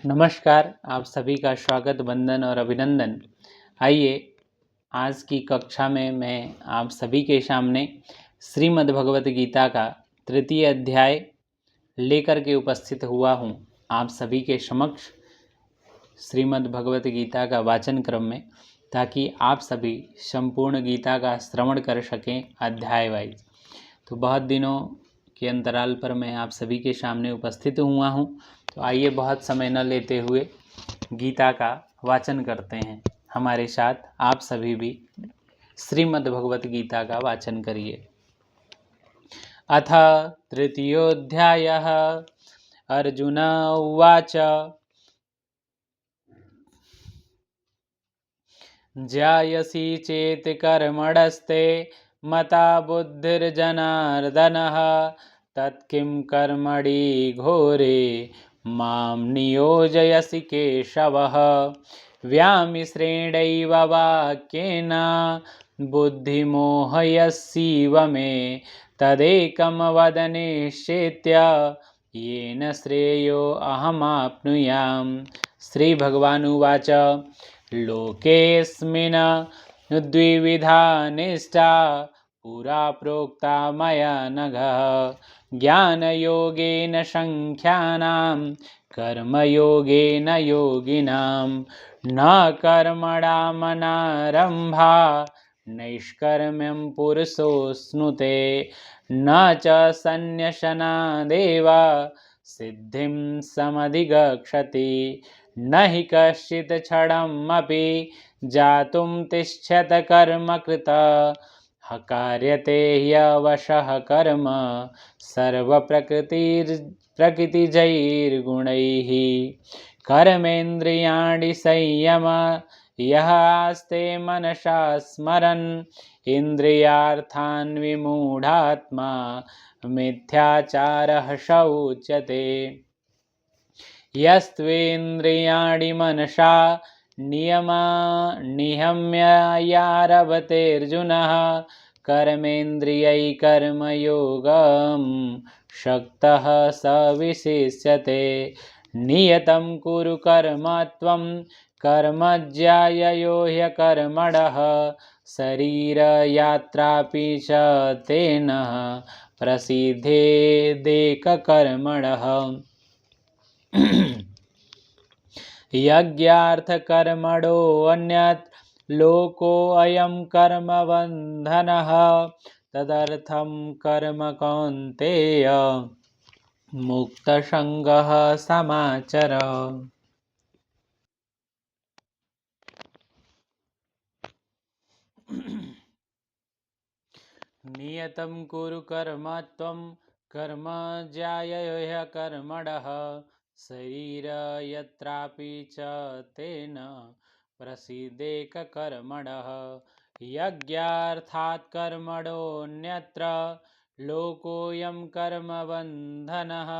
नमस्कार, आप सभी का स्वागत, वंदन और अभिनंदन। आइए आज की कक्षा में मैं आप सभी के सामने श्रीमद् भगवत गीता का तृतीय अध्याय लेकर के उपस्थित हुआ हूँ आप सभी के समक्ष श्रीमद् भगवत गीता का वाचन क्रम में, ताकि आप सभी संपूर्ण गीता का श्रवण कर सकें अध्याय वाइज। तो बहुत दिनों के अंतराल पर मैं आप सभी के सामने उपस्थित हुआ हूँ। तो आइए बहुत समय न लेते हुए गीता का वाचन करते हैं। हमारे साथ आप सभी भी श्रीमद् भगवत गीता का वाचन करिए। अथ तृतीयोऽध्यायः। अर्जुन उवाच ज्यायसि चेत् कर्मणस्ते मता बुद्धिर्जनार्दनः तत्किं कर्मणि घोरे मां नियोजयसि केशवः। व्यामिश्रेणैव वाक्येन बुद्धिमोहयसीव मे तदेकं वद निश्चेत्य येन श्रेयो अहमाप्नुयाम्। श्री भगवान उवाच लोकेऽस्मिन् द्विविधा निष्ठा पुरा प्रोक्ता मया नघ। ज्ञानयोगेन सांख्यानां कर्मयोगेन योगिनां न कर्मणामनारम्भा नैष्कर्म्यं पुरुषोऽश्नुते न च सन्न्यसनादेव सिद्धिं समधिगच्छति। न हि कश्चित् क्षणमपि जातुं तिष्ठत कर्मकृत् कार्यते ह्यवशः कर्म सर्वप्रकृतिजैर्गुणैः। कर्मेन्द्रियाणि संयम यः आस्ते मनसा स्मरन् इन्द्रियार्थान् विमूढात्मा मिथ्याचारः स उच्यते। यस्त्वेन्द्रियाणि मनसा नियम्यारभतेऽर्जुनः कर्मेन्द्रियैः कर्मयोगं शक्तः स विशिष्यते। नियतं कुरु कर्म त्वं कर्म ज्याययो ह्यकर्मणः शरीरयात्रापि च तेन प्रसिद्धेदेककर्मणः। यज्ञार्थकर्मणोऽन्यत् लोकोऽयं कर्मबन्धनः तदर्थं कर्म कौन्तेय मुक्तसङ्गः समाचर। नियतं कुरु कर्म त्वं कर्म ज्याययो ह्यकर्मणः शरीरयात्रापि च तेन प्रसिद्धेककर्मणः। यज्ञार्थात् कर्मणोऽन्यत्र लोकोऽयं कर्मबन्धनः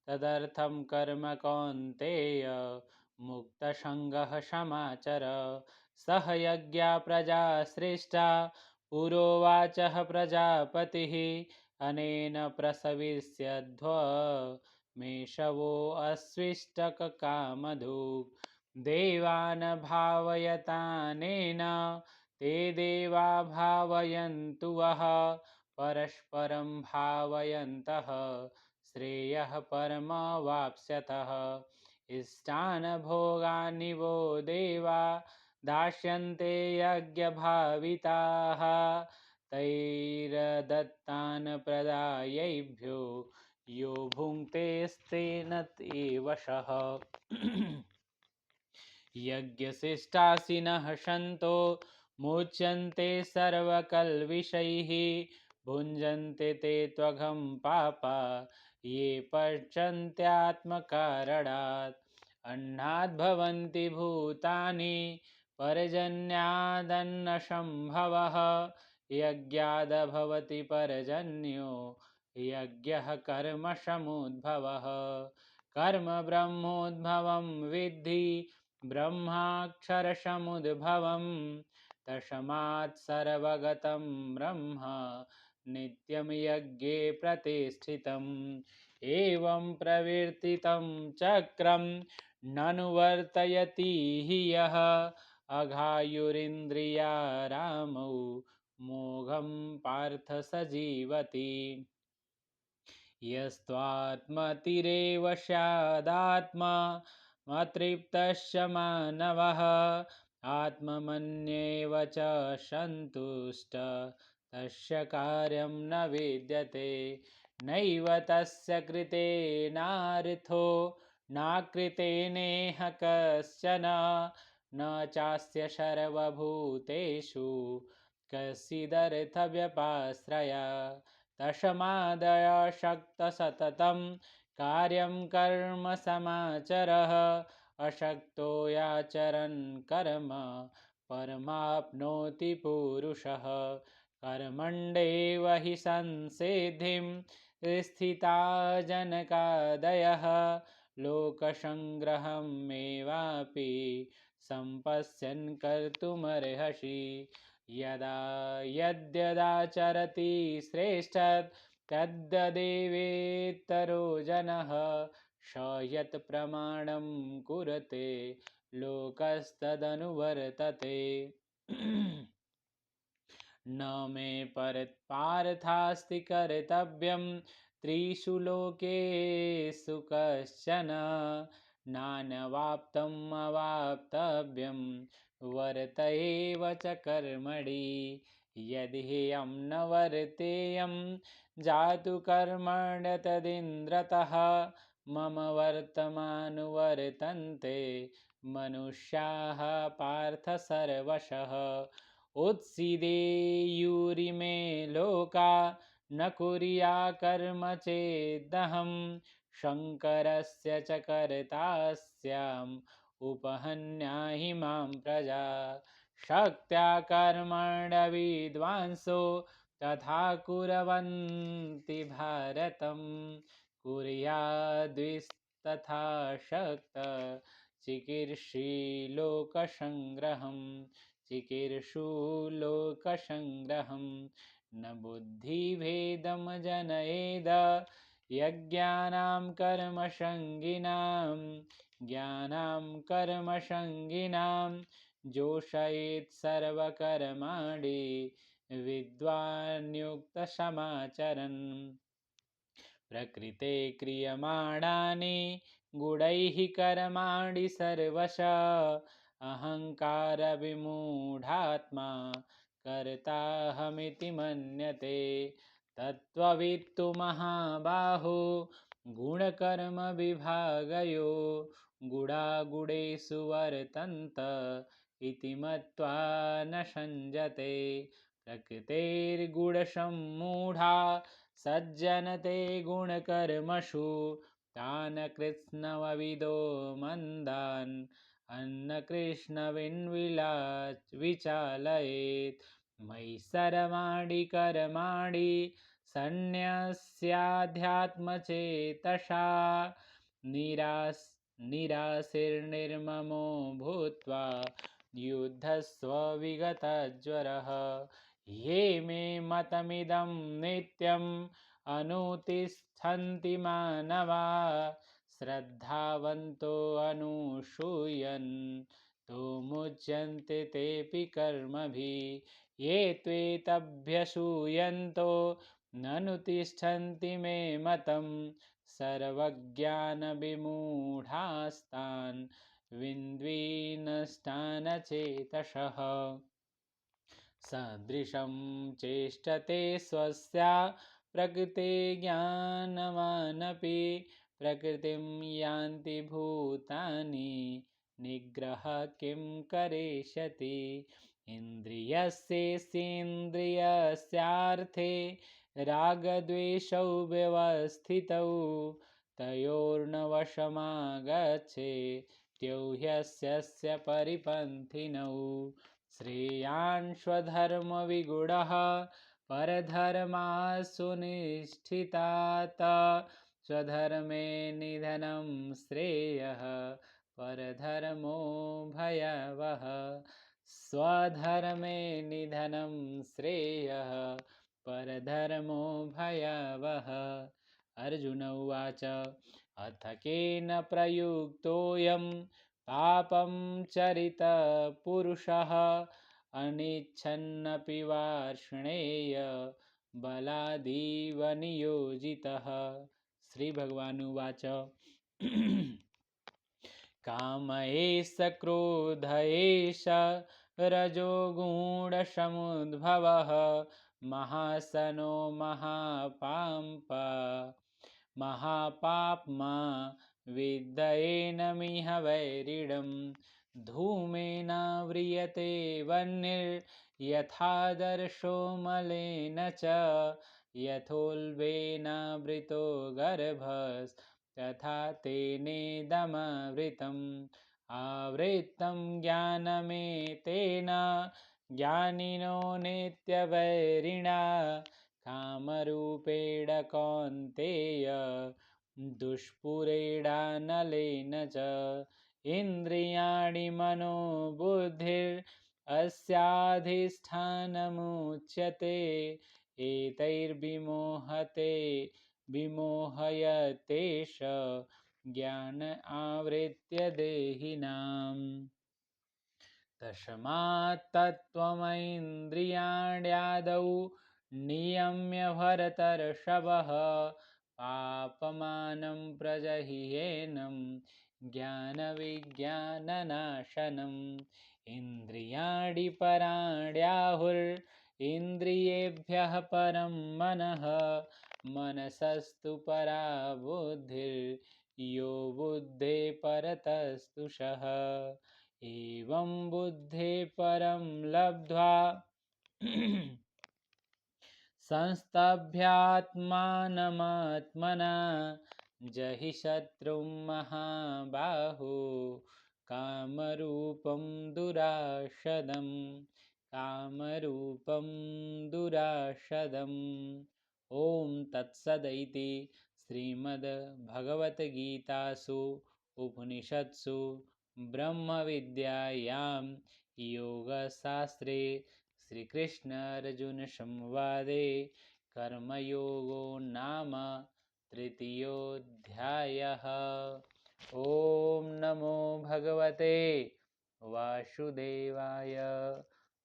तदर्थं कर्म कौन्तेय मुक्तसङ्गः समाचर। सह यज्ञा प्रजा सृष्टा पुरोवाचः प्रजापतिः अनेन प्रसविष्यध्वमेषवो अस्विष्टककामधुक्। देवान् भावयतानेन ते देवा भावयन्तु वः परस्परं भावयन्तः श्रेयः परमवाप्स्यतः। इष्टान् भोगान् वो देवा दास्यन्ते यज्ञभाविताः तैर्दत्तान् प्रदायैभ्यो यो भुङ्क्तेस्तेन एव सः। यज्ञशिष्टाशिनः सन्तो मुच्यन्ते सर्वकल्विषैः भुञ्जन्ते ते त्वघं पापा ये पचन्त्यात्मकारणात्। अन्नाद् भवन्ति भूतानि पर्जन्यादन्नसम्भवः यज्ञाद् भवति पर्जन्यो यज्ञः कर्मसमुद्भवः। कर्म ब्रह्मोद्भवं विद्धि ब्रह्माक्षरसमुद्भवं तस्मात् सर्वगतं ब्रह्म नित्यं यज्ञे प्रतिष्ठितम्। एवं प्रवर्तितं चक्रं ननुवर्तयति हि यः अघायुरिन्द्रियारामौ मोघं पार्थ स जीवति यस्त्वात्मतिरेव स्यादात्मा अतृप्तश्च मानवः आत्ममन्येव च सन्तुष्ट तस्य कार्यं न विद्यते नैव तस्य कृतेनार्थो नाकृतेनेह कश्चन न चास्य सर्वभूतेषु कश्चिदर्थव्यपाश्रया तस्मादय शक्तसततं कार्यं कर्म समाचरः अशक्तो याचरन् कर्म परमाप्नोति पुरुषः कर्मण्येव हि संसिद्धिं स्थिता जनकादयः लोकसङ्ग्रहमेवापि सम्पश्यन् कर्तुमर्हसि यदा यद्यदाचरति श्रेष्ठत् तद्देवेतरो जनः स यत् प्रमाणं कुरुते लोकस्तदनुवर्तते न मे पार्थास्ति कर्तव्यं त्रिषु लोकेषु कश्चन नानवाप्तम् अवाप्तव्यं वर्त एव च कर्मणि यदि ह्यहं न वर्तेयं जातु कर्मण्य तदिन्द्रतः मम वर्तमानुवर्तन्ते मनुष्याः पार्थ सर्वशः उत्सीदेयुरिमे लोका न कुर्या कर्म चेदहं शङ्करस्य च कर्तास्याम् उपहन्याहि मां प्रजा शक्त्या कर्मण्य विद्वांसो तथा कुर्वन्ति भारतं कुर्याद्विस्तथा शक्त चिकीर्षि लोकसङ्ग्रहम् चिकीर्षु लोकसङ्ग्रहं न बुद्धिभेदं जनयेद यज्ञानां कर्मसङ्गिनां ज्ञानां कर्मसङ्गिनां जोषयेत् सर्वकर्माणि विद्वान् युक्तसमाचरन् प्रकृते क्रियमाणानि गुणैः कर्माणि सर्वशः अहङ्कारविमूढात्मा कर्ताहमिति मन्यते तत्त्ववित्तु महाबाहो गुणकर्मविभागयो गुणागुणेषु वर्तन्त इति मत्वा न सञ्जते प्रकृतेर्गुणसम्मूढा सज्जनते गुणकर्मसु तान् कृत्स्नवविदो मन्दान् विचालयेत् मयि सर्वाणि कर्माणि सन्न्यस्याध्यात्मचेतसा निराशीर्निर्ममो भूत्वा युद्धस्व विगतज्वरः ये मे मतमिदं नित्यम् अनुतिष्ठन्ति मानवा श्रद्धावन्तो अनुसूयन् तो मुच्यन्ते तेऽपि कर्मभिः ये त्वेतभ्यसूयन्तो ननुतिष्ठन्ति मे मतं सर्वज्ञानविमूढास्तान् विन्द्विनष्टान् चेतसः सदृशं चेष्टते स्वस्या प्रकृते ज्ञानवानपि प्रकृतिं यान्ति भूतानि निग्रह किं करिष्यति इन्द्रियस्येन्द्रियस्यार्थे रागद्वेषौ व्यवस्थितौ तयोर्नवशमागच्छेत्यौ ह्यस्य परिपन्थिनौ श्रेयान् स्वधर्मविगुणः परधर्मासुनिष्ठितात् स्वधर्मे निधनं श्रेयः परधर्मो भयावह स्वधर्मे निधनं श्रेयः परधर्मो भयावह अर्जुन उवाच अथ केन प्रयुक्तोऽयं पापं चरितपुरुषः अनिच्छन्नपि वार्ष्णेय बलादीव नियोजितः। श्रीभगवानुवाच काम एष क्रोध एष रजोगुणसमुद्भवः महासनो महापाप्मा विद्येनमिह वैरिणं धूमेन व्रियते वह्निर्यथादर्शो मलेन च यथोल्बेनावृतो गर्भस्तथा तेनेदमावृतम् आवृत्तं ज्ञानमेतेन ज्ञानिनो नित्यवैरिणा कामरूपेण कौन्तेय दुष्पुरेणानलेन च इन्द्रियाणि मनोबुद्धिरस्याधिष्ठानमुच्यते विमोहयतेष ज्ञान आवृत्य देहिनाम्। तस्मात् तत्त्वमिन्द्रियाण्यादौ नियम्य भरतर्षभः पापमानं प्रजह्येनं ज्ञानविज्ञाननाशनम् इन्द्रियाणि पराण्याहुरिन्द्रियेभ्यः परं मनः मनसस्तु परा बुद्धिर्यो बुद्धे परतस्तु सः एवं बुद्धे परं लब्ध्वा संस्तभ्यात्मानमात्मना जहि शत्रुं महाबाहो कामरूपं दुराशदम्। ॐ तत्सदिति श्रीमद्भगवद्गीतासु उपनिषत्सु ब्रह्मविद्यायां योगशास्त्रे श्रीकृष्णार्जुनसंवादे कर्मयोगो नाम तृतीयोऽध्यायः। ॐ नमो भगवते वासुदेवाय।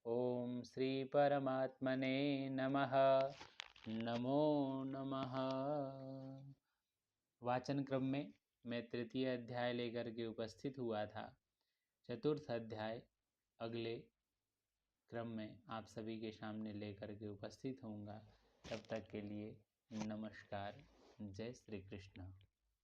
ॐ श्रीपरमात्मने नमः। नमो नमः। वाचन क्रम में मैं तृतीय अध्याय लेकर के उपस्थित हुआ था। चतुर्थ अध्याय अगले क्रम में आप सभी के सामने लेकर के उपस्थित होऊंगा। तब तक के लिए नमस्कार। जय श्री कृष्ण।